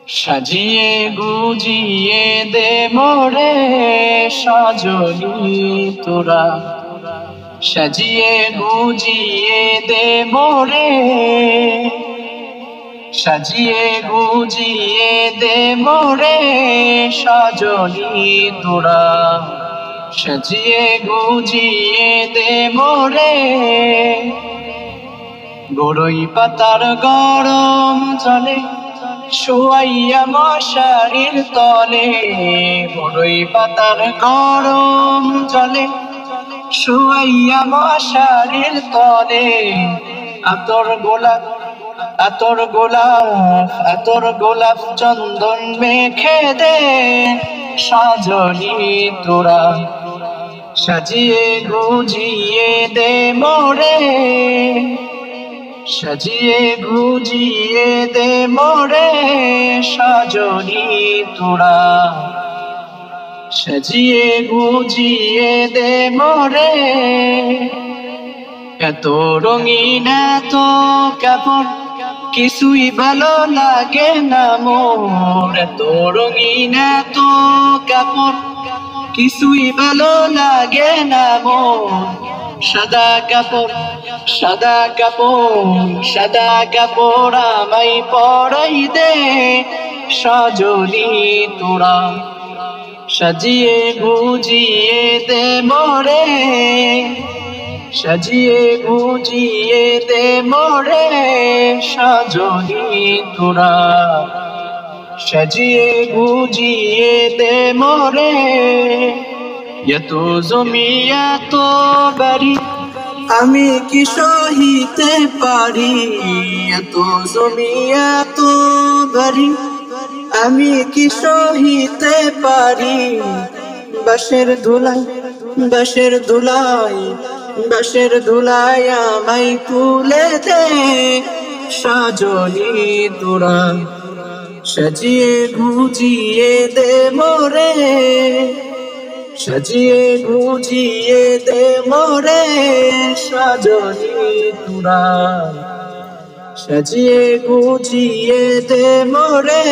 সাজিয়ে গুজিয়ে দে মোরে সজনী তোরা, সাজিয়ে গুজিয়ে দে মোরে, সাজিয়ে গুজিয়ে দে মোরে সজনী তোরা, সাজিয়ে গুজিয়ে দে মোরে। বড়ই পাতার গরম জলে শোয়াইয়া মশারির তলে, বড়ই পাতার গরম জলে শোয়াইয়া মশারির তলে, আতর গোলাপ আতর গোলাপ আতর গোলাপ চন্দন মেখে দে সজনী তোরা, সাজিয়ে গুজিয়ে দে মোরে, সাজিয়ে গুজিয়ে দে মোরে সজনী তোরা, সাজিয়ে গুজিয়ে দে মোরে। এত রঙিন এত কাপড় কিছুই ভালো লাগে না মোর, এত রঙিন এত কাপড় কিছুই ভালো লাগে না মোর। সাদা কাপড় সাদা কাপড় সাদা কাপড় আমায় পরাই দে সজনী তোরা, সাজিয়ে গুজিয়ে দে মোরে, সাজিয়ে গুজিয়ে দে মোরে সজনী তোরা, সাজিয়ে গুজিয়ে দে মোরে। এত জমি এত বাড়ি আমি কি সহিতে পারি, এত জমি এত বাড়ি আমি কি সহিতে পারি। বাঁশের ধুলাই বাঁশের ধুলাই বাঁশের ধুলাই আমায় তুলে দে সজনী তোরা, সাজিয়ে গুজিয়ে দে মোরে, সাজিয়ে গুজিয়ে দে মোরে সজনী তোরা, সাজিয়ে গুজিয়ে দে মোরে।